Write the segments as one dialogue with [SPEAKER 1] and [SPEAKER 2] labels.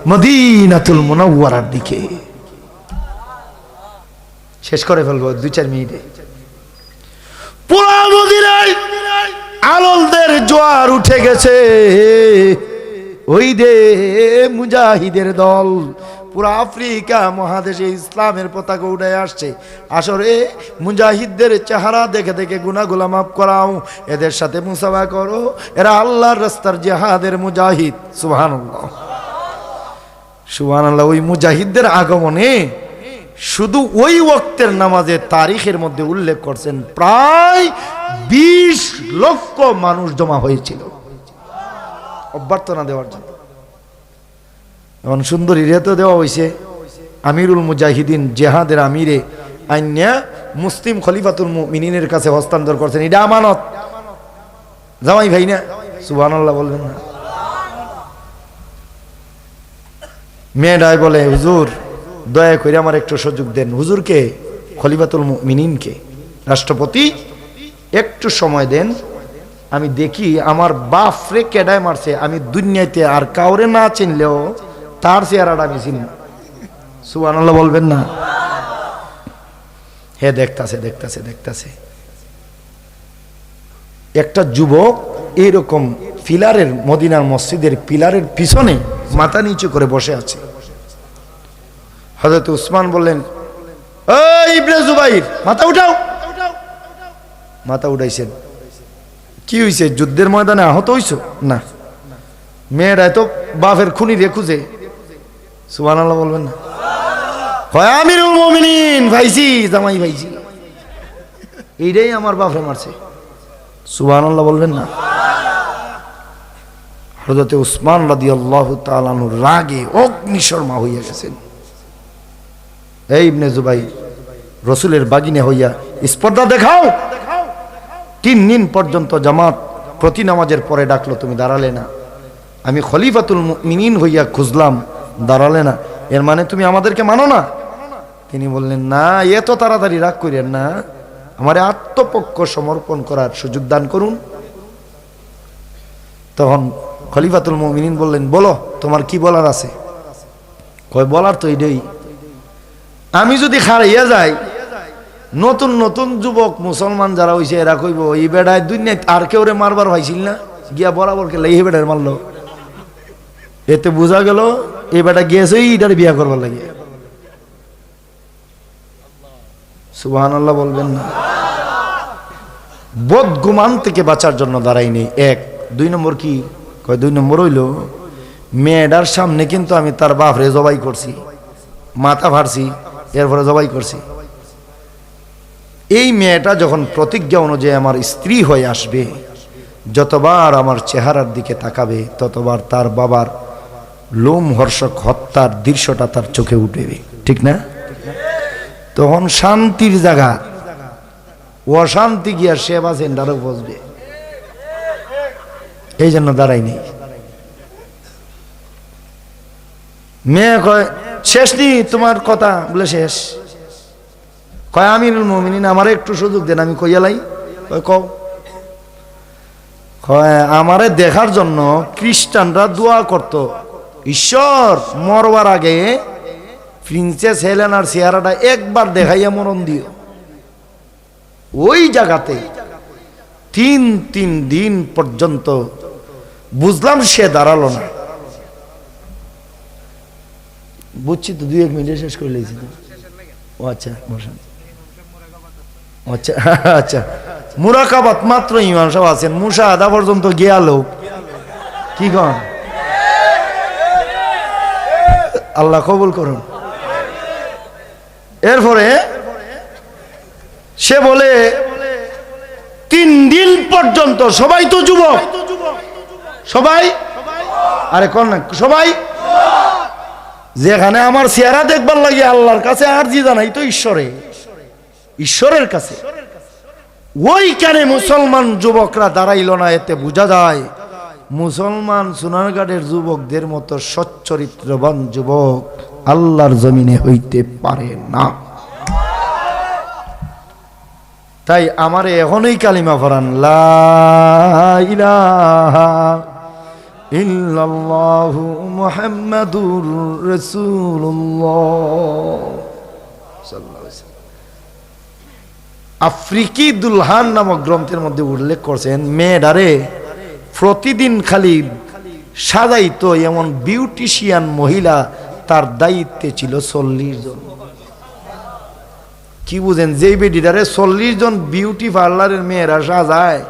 [SPEAKER 1] মদিনাতুল মুনাওয়ারার দিকে। শেষ করে ফেলবো 2-4 মিনিটে। পুরা মদিনায় আলোলদের জোয়ার উঠে গেছে। ওই দে মুজাহিদের দল পুরা আফ্রিকা মহাদেশে ইসলামের পতাকা উঠে আসছে। আসরে মুজাহিদদের চেহারা দেখে দেখে গুনাহগুলো মাফ করাও, এদের সাথে মুসাফা করো, এরা আল্লাহর রাস্তার জিহাদের মুজাহিদ। সুবহানাল্লাহ সুবহানাল্লাহ। ওই মুজাহিদদের আগমনে শুধু ওই ওয়াক্তের নামাজের তারিখের মধ্যে উল্লেখ করছেন প্রায় 20 লক্ষ মানুষ জমা হয়েছিল অভ্যর্থনা দেওয়ার জন্য। এখন সুন্দর ইরাতো দেওয়া হয়েছে আমিরুল মুজাহিদিন জেহাদের আমিরে আইনা মুসলিম খলিফাতুল মুমিনিনের কাছে হস্তান্তর করছেন। এটা আমানত। জামাই ভাই না? সুবহানাল্লাহ বলবেন না? মেয়েটাই বলে হুজুর দয়া করে আমার একটু সুযোগ দেন। হুজুরকে? খলিফাতুল মুমিনিনকে, রাষ্ট্রপতি, একটু সময় দেন, আমি দেখি আমার বাপরে কেডায় মারছে, আমি দুনিয়াতে আর কাউরে না চিনলেও তার চেহারাটা আমি চিনি। সুবহানাল্লাহ বলবেন না? হে দেখতাছে দেখতাছে দেখতাছে একটা যুবক এইরকম পিলারের, মদিনার মসজিদের পিলারের পিছনে মাথা নিচু করে বসে আছে। হযরত উসমান বললেন, এই ইবনে জুবাইর, মাথা উঠাও। মাথা উঠাইছেন। কি হইছে? যুদ্ধের ময়দানে আহত হইছো? না। মেয়েরা তো বাপের খুনি রে খুঁজে। সুবহানাল্লাহ বলবেন না? হয় আমিরুল মুমিনিন ভাইজি, জামাই ভাইজি, এইটাই আমার বাপরে মারছে। সুবহানাল্লাহ বলবেন না? হযরত উসমান রাদিয়াল্লাহু তাআলা আনহু রাগে অগ্নিশর্মা হইয়া গেছেন। এই ইবনে জুবাইর, রাসূলের বাগিনে হইয়া স্পর্ধা দেখাও। 3 দিন পর্যন্ত জামাত প্রতি নামাজের পরে ডাকলো, তুমি দাঁড়ালে না। আমি খলিফাতুল মুমিনিন হইয়া খুঁজলাম, দাঁড়ালে না। এর মানে তুমি আমাদেরকে মানো না? তিনি বললেন, না, এত তাড়াতাড়ি রাগ করেন না, আমারে আত্মপক্ষ সমর্পণ করার সুযোগ দান করুন। তখন খলিফাতুল মুমিনিন বললেন, বলো তোমার কি বলার আছে? কয়, বলার তো এটাই, আমি যদি হারাইয়া যাই, নতুন নতুন যুবক মুসলমান যারা হইছে এরা কইব, এই বেড়ায় দুনিয়ায় আর কেউ রে মারবার হয়েছিল না, গিয়া বরাবর কে এই বেড়ার মারলো। এতে বোঝা গেল এই বেটা গিয়েছে এটার বিয়া করবার লাগে। সুবহানাল্লাহ বলবেন না? বদগুমান থেকে বাঁচার জন্য দাঁড়াইনি। 1 2 নম্বর কি কয়? 2 নম্বর হইল মেয়েটার সামনে কিন্তু আমি তার বাপরে জবাই করছি, মাথা ফাড়ছি, এরপরে জবাই করছি। এই মেয়েটা যখন প্রতিজ্ঞা অনুযায়ী আমার স্ত্রী হয়ে আসবে, যতবার আমার চেহারার দিকে তাকাবে ততবার তার বাবার লোমহর্ষক হত্যার দৃশ্যটা তার চোখে উঠবে, ঠিক না? তখন শান্তির জায়গা অশান্তি গিয়া সেবা সেন্টারও বসবে। এই জন্য দাঁড়াই নেই। মেয়ে কয়, শেষ নি তোমার কথা? বলে শেষ। কয়, আমিরুল মুমিনিন আমারে একটু সুযোগ দেন, আমি কইয়ালাই। কয়, কও। কয়, আমারে দেখার জন্য খ্রিস্টানরা দোয়া করত, ঈশ্বর মরবার আগে প্রিন্সেস হেলেনার চেহারাটা একবার দেখাইয়া মরণ দিও। ওই জায়গাতে 3 দিন পর্যন্ত বুঝলাম সে দাঁড়ালো না। বুঝছি তো, 2-1 মিনিটে শেষ করে লেগেছি তো। ও আচ্ছা, আচ্ছা আচ্ছা, মুরাকাবাত মাত্র ইমাম সাহেব আছেন, মুশাহাদা পর্যন্ত গিয়াল কি কন? আল্লাহ কবুল করুন। এরপরে সে বলে 3 দিন পর্যন্ত সবাই তো যুবক, সবাই, আরে কোন না সবাই, যেখানে আমার চেহারা দেখবার লাগে আল্লাহর কাছে আরজি জানাই তো ঈশ্বরের কাছে, ওইখানে মুসলমান যুবকরা দাঁড়াইল না। এতে বোঝা যায় মুসলমান সোনারগাঁয়ের যুবকদের মতো সচ্চরিত্রবান যুবক আল্লাহর জমিনে হইতে পারে না। তাই আমারে এখনই কালিমা পড়ান, লা ইলাহা ইল্লাল্লাহু মুহাম্মাদুর রাসূলুল্লাহ সাল্লাল্লাহু আলাইহি ওয়াসাল্লাম। আফ্রিকি দুলহান নামক গ্রন্থের মধ্যে উল্লেখ করছেন, মেয়েডারে প্রতিদিন খালি সাজাইতো এমন বিউটিশিয়ান মহিলা তার দায়িত্বে ছিল 40 জন। কি বুঝেন, যেই বেডিটারে 40 জন বিউটি পার্লারের মেয়েরা সাজায়,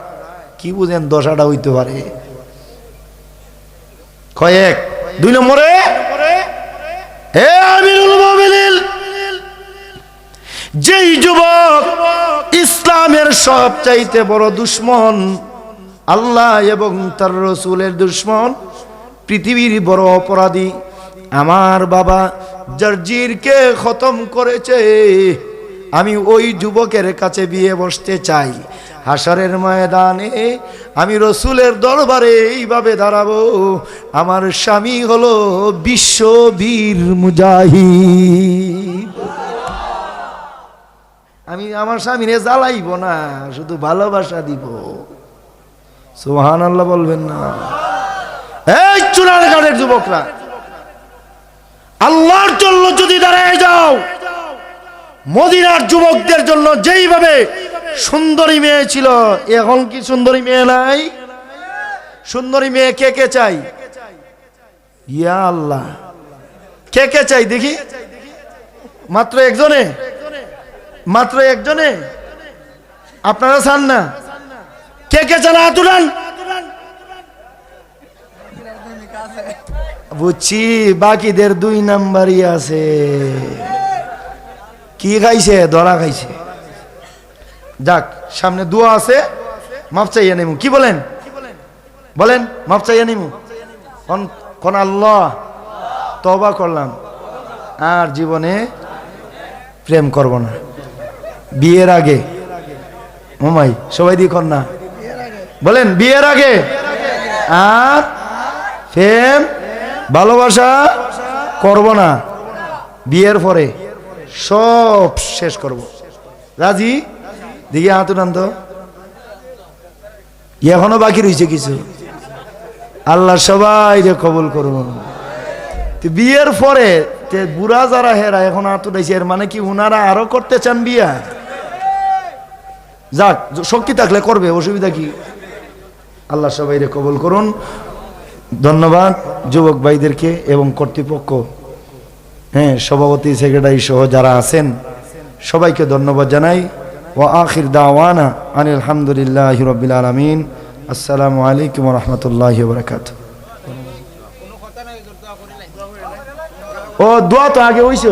[SPEAKER 1] কি বুঝেন দশাটা হইতে পারে? কয়েক। 2 নম্বরে, হে আমিরুল মুমিনিন, যেই যুবক ইসলামের সবচাইতে বড় দুশমন, আল্লাহ এবং তার রাসূলের দুশমন, পৃথিবীর বড় অপরাধী, আমার বাবা জারজিরকে খতম করেছে, আমি ওই যুবকের কাছে বিয়ে বসতে চাই। হাসরের ময়দানে আমি রাসূলের দরবারে এইভাবে দাঁড়াবো, আমার স্বামী হলো বিশ্ববীর মুজাহিদ। আমি আমার স্বামীরে জ্বালাইব না, শুধু ভালোবাসা দিব। সুবহানাল্লাহ বলবেন না? এই চুনারঘাটের যুবকরা, আল্লাহর জন্য যদি দাঁড়ায় যাও, মদিনার যুবকদের জন্য যেইভাবে সুন্দরী মেয়ে ছিল, এখন কি সুন্দরী মেয়ে নাই? সুন্দরী মেয়ে কে কে চাই? ইয়া আল্লাহ, কে কে চাই দেখি? মাত্র একজনে? মাত্র একজনে? আপনারা চান না? কে কে চান হাত উঠান। বুঝছি, বাকিদের 2 নাম্বারই আছে। কি খাইছে? ধরা খাইছে। যাক, সামনে দোয়া আছে, মাফ চাইয়া নিমু। কি বলেন? বলেন, মাফ চাইয়া নিমু। কোন আল্লাহ, তওবা করলাম, আর জীবনে প্রেম করব না। বিয়ের আগে মামাই সবাই দিয়ে কর না, বলেন বিয়ের আগে আর প্রেম ভালোবাসা করব না, বিয়ের পরে সব শেষ করব। রাজি? দেখি হাত উঠান তো। এখনো বাকি রয়েছে কিছু। আল্লাহ সবাই কবুল করুন। বিয়ের পরে বুড়া যারা হেরা এখন হাত উঠাইছে, এর মানে কি উনারা আরো করতে চান বিয়া? যাক, শক্তি থাকলে করবে, অসুবিধা কি? আল্লাহ সবাই কবুল করুন। ধন্যবাদ যুবক ভাইদেরকে এবং কর্তৃপক্ষ, হ্যাঁ, সভাপতি, সেক্রেটারি সহ যারা আছেন সবাইকে ধন্যবাদ জানাই। ওয়া আখির দাওয়ানা আনিল হামদুলিল্লাহি রাব্বিল আলামিন। আসসালামু আলাইকুম ওয়া রাহমাতুল্লাহি ওয়া বারাকাতুহু। ও দোয়া তো আগে হইছে।